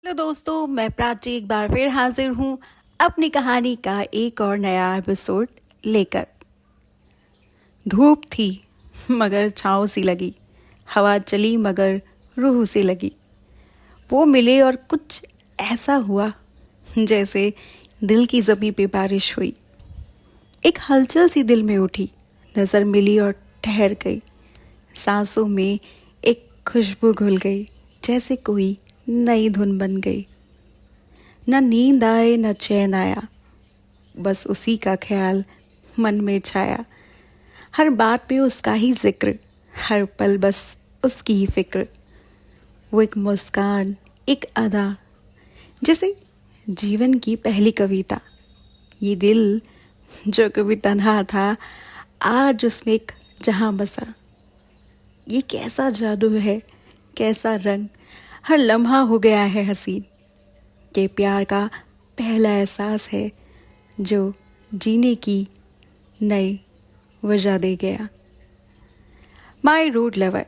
Hello दोस्तों, मैं प्राची एक बार फिर हाजिर हूँ अपनी कहानी का एक और नया एपिसोड लेकर। धूप थी मगर छाँव सी लगी, हवा चली मगर रूह सी लगी। वो मिले और कुछ ऐसा हुआ जैसे दिल की ज़मीं पे बारिश हुई। एक हलचल सी दिल में उठी, नज़र मिली और ठहर गई। सांसों में एक खुशबू घुल गई, जैसे कोई नई धुन बन गई। न नींद आए न चैन आया, बस उसी का ख्याल मन में छाया। हर बात पे उसका ही जिक्र, हर पल बस उसकी ही फिक्र। वो एक मुस्कान, एक अदा, जैसे जीवन की पहली कविता। ये दिल जो कभी तन्हा था, आज उसमें एक जहां बसा। ये कैसा जादू है, कैसा रंग, हर लम्हा हो गया है हसीन। के प्यार का पहला एहसास है जो जीने की नई वजह दे गया। माय रूड लवर,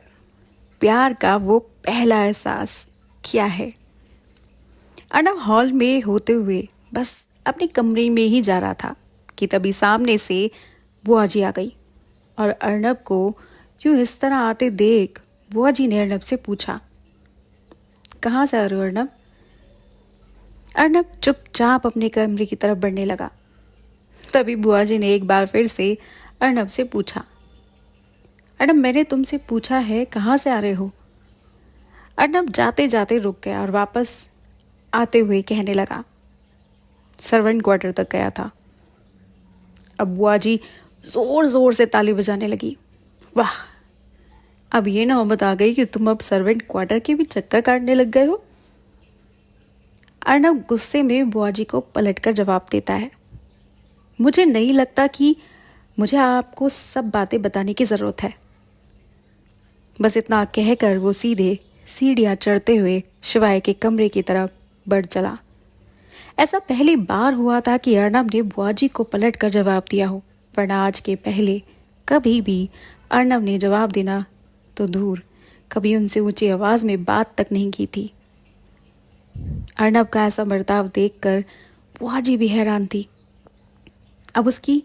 प्यार का वो पहला एहसास क्या है। अर्नब हॉल में होते हुए बस अपने कमरे में ही जा रहा था कि तभी सामने से बुआ जी आ गई और अर्नब को यूं इस तरह आते देख बुआ जी ने अर्नब से पूछा, कहाँ से आ रहे हो अर्नब? अर्नब चुपचाप अपने कमरे की तरफ बढ़ने लगा। तभी बुआ जी ने एक बार फिर से अर्नब से पूछा, अर्नब मैंने तुमसे पूछा है कहाँ से आ रहे हो? अर्नब जाते जाते रुक गया और वापस आते हुए कहने लगा, सर्वेंट क्वार्टर तक गया था। अब बुआ जी जोर जोर से ताली बजाने लगी। वाह, अब ये नौबत आ गई कि तुम अब सर्वेंट क्वार्टर के भी चक्कर काटने लग गए हो। अर्नब गुस्से में बुआ जी को पलटकर जवाब देता है, मुझे नहीं लगता कि मुझे आपको सब बातें बताने की जरूरत है। बस इतना कहकर वो सीधे सीढ़ियां चढ़ते हुए शिवाय के कमरे की तरफ बढ़ चला। ऐसा पहली बार हुआ था कि अर्नब ने बुआ जी को पलटकर जवाब दिया हो, वरना आज के पहले कभी भी अर्नब ने जवाब देना तो दूर, कभी उनसे ऊंची आवाज में बात तक नहीं की थी। अर्नब का ऐसा बर्ताव देखकर बुआ जी भी हैरान थी। अब उसकी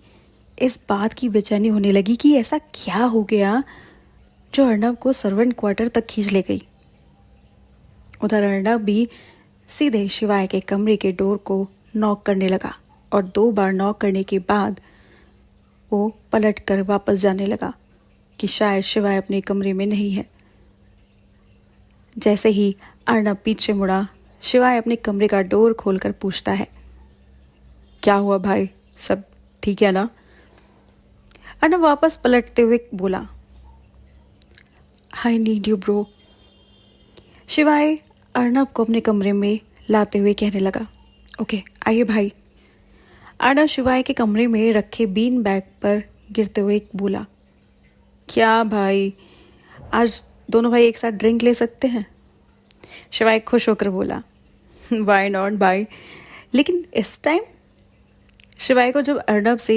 इस बात की बेचैनी होने लगी कि ऐसा क्या हो गया जो अर्नब को सर्वेंट क्वार्टर तक खींच ले गई। उधर अर्नब भी सीधे शिवाय के कमरे के डोर को नॉक करने लगा और 2 बार नॉक करने के बाद वो पलट कर वापस जाने लगा कि शायद शिवाय अपने कमरे में नहीं है। जैसे ही अर्नब पीछे मुड़ा, शिवाय अपने कमरे का डोर खोलकर पूछता है, क्या हुआ भाई, सब ठीक है ना? अर्नब वापस पलटते हुए बोला, आई नीड यू ब्रो। शिवाय अर्नब को अपने कमरे में लाते हुए कहने लगा, ओके आइए भाई। अर्नब शिवाय के कमरे में रखे बीन बैग पर गिरते हुए बोला, क्या भाई, आज दोनों भाई एक साथ ड्रिंक ले सकते हैं? शिवाय खुश होकर बोला, वाई नॉट भाई। लेकिन इस टाइम शिवाय को जब अर्नब से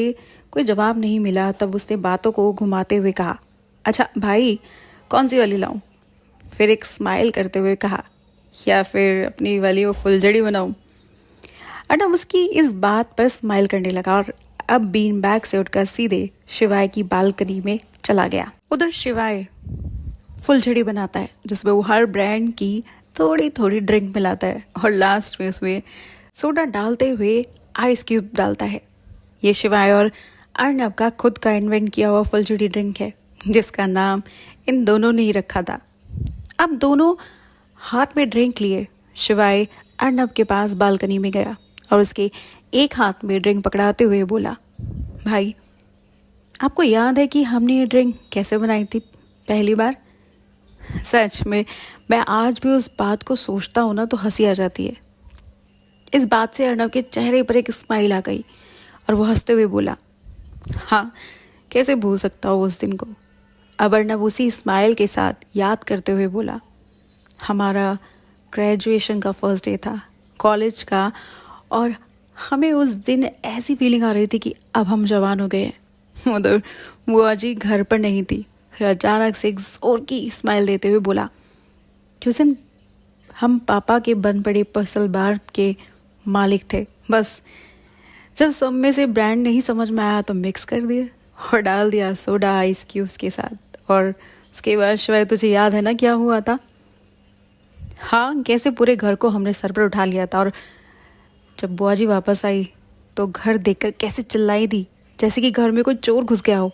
कोई जवाब नहीं मिला, तब उसने बातों को घुमाते हुए कहा, अच्छा भाई कौन सी वाली लाऊं? फिर एक स्माइल करते हुए कहा, या फिर अपनी वाली वो फुलझड़ी बनाऊं? अर्नब उसकी इस बात पर स्माइल करने लगा और अब बीन बैग से उठकर सीधे शिवाय की बालकनी में चला गया। उधर शिवाय फुलझड़ी बनाता है जिसमें वो हर ब्रांड की थोड़ी थोड़ी ड्रिंक मिलाता है और लास्ट में उसमें सोडा डालते हुए आइस क्यूब डालता है। ये शिवाय और अर्नब का खुद का इन्वेंट किया हुआ फुलझड़ी ड्रिंक है जिसका नाम इन दोनों ने ही रखा था। अब दोनों हाथ में ड्रिंक लिए शिवाय अर्नब के पास बालकनी में गया और उसके एक हाथ में ड्रिंक पकड़ाते हुए बोला, भाई आपको याद है कि हमने ये ड्रिंक कैसे बनाई थी पहली बार? सच में मैं आज भी उस बात को सोचता हूं ना तो हंसी आ जाती है। इस बात से अर्नब के चेहरे पर एक स्माइल आ गई और वो हंसते हुए बोला, हाँ कैसे भूल सकता हूँ उस दिन को। अब अर्नब उसी स्माइल के साथ याद करते हुए बोला, हमारा ग्रेजुएशन का फर्स्ट डे था कॉलेज का, और हमें उस दिन ऐसी फीलिंग आ रही थी कि अब हम जवान हो गए हैं। उधर बुआ जी घर पर नहीं थी। फिर अचानक से एक जोर की स्माइल देते हुए बोला कि उस दिन हम पापा के बन पड़े पर्सल बार के मालिक थे। बस जब सब में से ब्रांड नहीं समझ में आया तो मिक्स कर दिए और डाल दिया सोडा आइस क्यूब्स के साथ। और उसके बाद शिवाय तुझे याद है ना क्या हुआ था? हाँ, कैसे पूरे घर को हमने सर पर उठा लिया था। और जब बुआ जी वापस आई तो घर देखकर कैसे चिल्लाई थी, जैसे कि घर में कोई चोर घुस गया हो।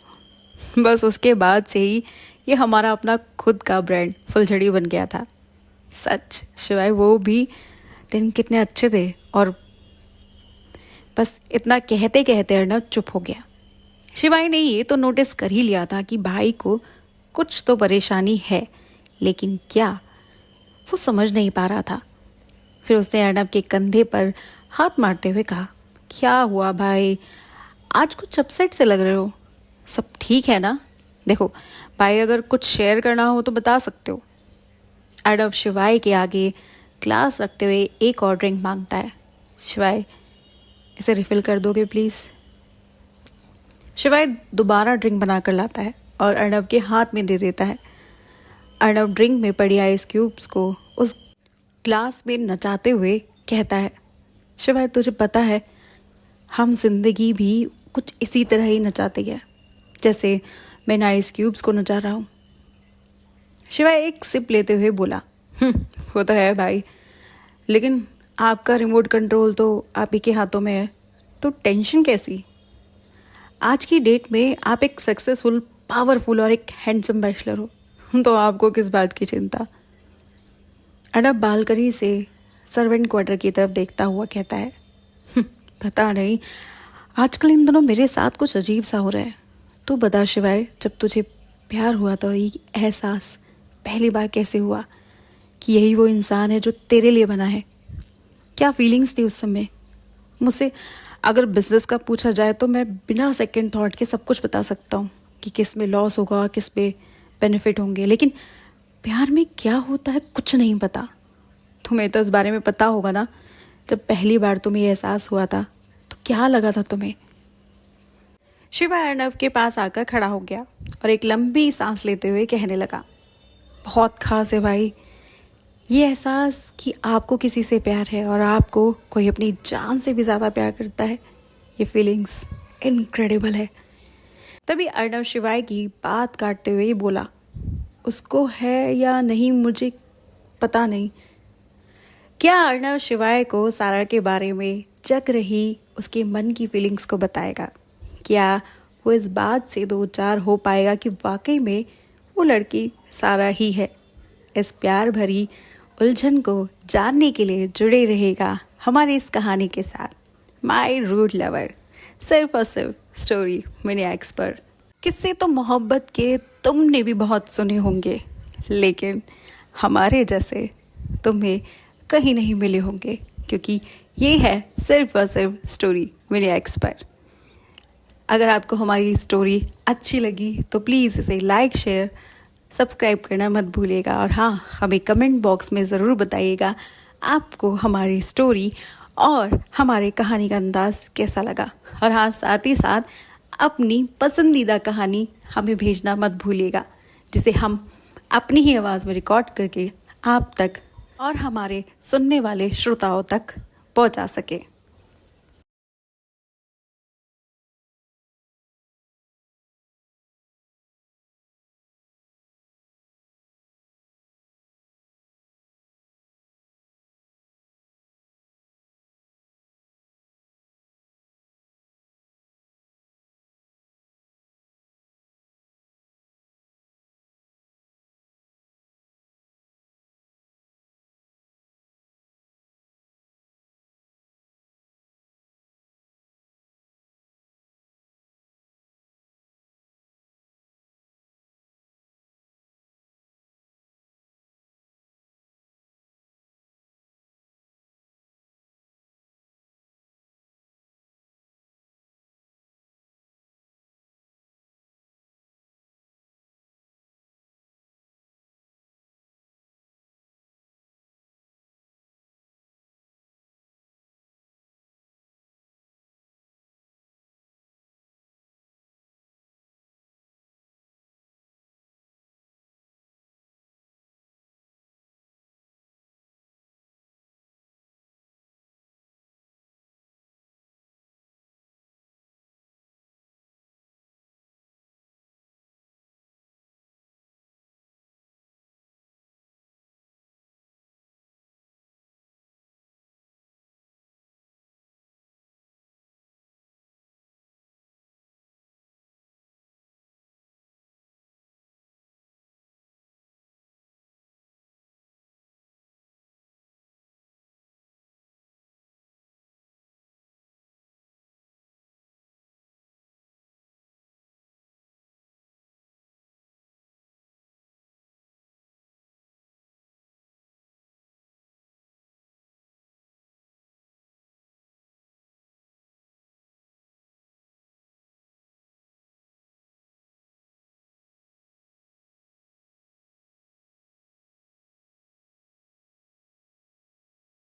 बस उसके बाद से ही ये हमारा अपना खुद का ब्रांड फुलझड़ी बन गया था। सच शिवाय वो भी दिन कितने अच्छे थे। और बस इतना कहते कहते अर्नव चुप हो गया। शिवाय ने ये तो नोटिस कर ही लिया था कि भाई को कुछ तो परेशानी है, लेकिन क्या वो समझ नहीं पा रहा था। फिर उसने अर्नव के कंधे पर हाथ मारते हुए कहा, क्या हुआ भाई, आज कुछ अपसेट से लग रहे हो? सब ठीक है ना? देखो भाई, अगर कुछ शेयर करना हो तो बता सकते हो। अर्नव शिवाय के आगे ग्लास रखते हुए एक और ड्रिंक मांगता है। शिवाय, इसे रिफिल कर दोगे प्लीज? शिवाय दोबारा ड्रिंक बनाकर लाता है और अर्नव के हाथ में दे देता है। अर्नव ड्रिंक में पड़ी आइस क्यूब्स को उस ग्लास में नचाते हुए कहता है, शिवाय तुझे पता है, हम जिंदगी भी कुछ इसी तरह ही नचाते हैं जैसे मैं आइस क्यूब्स को नचा रहा हूँ। शिवाय एक सिप लेते हुए बोला, वो तो है भाई, लेकिन आपका रिमोट कंट्रोल तो आप ही के हाथों में है, तो टेंशन कैसी? आज की डेट में आप एक सक्सेसफुल, पावरफुल और एक हैंडसम बैचलर हो, तो आपको किस बात की चिंता? अर्नव बालकनी से सर्वेंट क्वार्टर की तरफ देखता हुआ कहता है, पता नहीं, आजकल इन दोनों मेरे साथ कुछ अजीब सा हो रहा है। तू बता शिवाय, जब तुझे प्यार हुआ तो ये एहसास पहली बार कैसे हुआ कि यही वो इंसान है जो तेरे लिए बना है? क्या फीलिंग्स थी उस समय? मुझसे अगर बिजनेस का पूछा जाए तो मैं बिना सेकंड थॉट के सब कुछ बता सकता हूँ कि किस में लॉस होगा, किस में बेनिफिट होंगे, लेकिन प्यार में क्या होता है कुछ नहीं पता। तुम्हें तो इस बारे में पता होगा ना, जब पहली बार तुम्हें एहसास हुआ था तो क्या लगा था तुम्हें? शिवाय अर्नव के पास आकर खड़ा हो गया और एक लंबी सांस लेते हुए कहने लगा, बहुत खास है भाई, ये एहसास कि आपको किसी से प्यार है और आपको कोई अपनी जान से भी ज़्यादा प्यार करता है, ये फीलिंग्स इनक्रेडिबल है। तभी अर्नव शिवाय की बात काटते हुए बोला, उसको है या नहीं मुझे पता नहीं। क्या अर्नव शिवाय को सारा के बारे में जग रही उसके मन की फीलिंग्स को बताएगा? क्या वो इस बात से दो चार हो पाएगा कि वाकई में वो लड़की सारा ही है? इस प्यार भरी उलझन को जानने के लिए जुड़े रहेगा हमारी इस कहानी के साथ माय रूड लवर, सिर्फ और सिर्फ स्टोरी मैनिएक्स पर। किस्से तो मोहब्बत के तुमने भी बहुत सुने होंगे, लेकिन हमारे जैसे तुम्हें कहीं नहीं मिले होंगे, क्योंकि ये है सिर्फ और सिर्फ स्टोरी मैनिएक्स पर। अगर आपको हमारी स्टोरी अच्छी लगी तो प्लीज़ इसे लाइक, शेयर, सब्सक्राइब करना मत भूलिएगा। और हाँ, हमें कमेंट बॉक्स में ज़रूर बताइएगा आपको हमारी स्टोरी और हमारे कहानी का अंदाज़ कैसा लगा। और हाँ, साथ ही साथ अपनी पसंदीदा कहानी हमें भेजना मत भूलिएगा, जिसे हम अपनी ही आवाज़ में रिकॉर्ड करके आप तक और हमारे सुनने वाले श्रोताओं तक पहुंचा सके।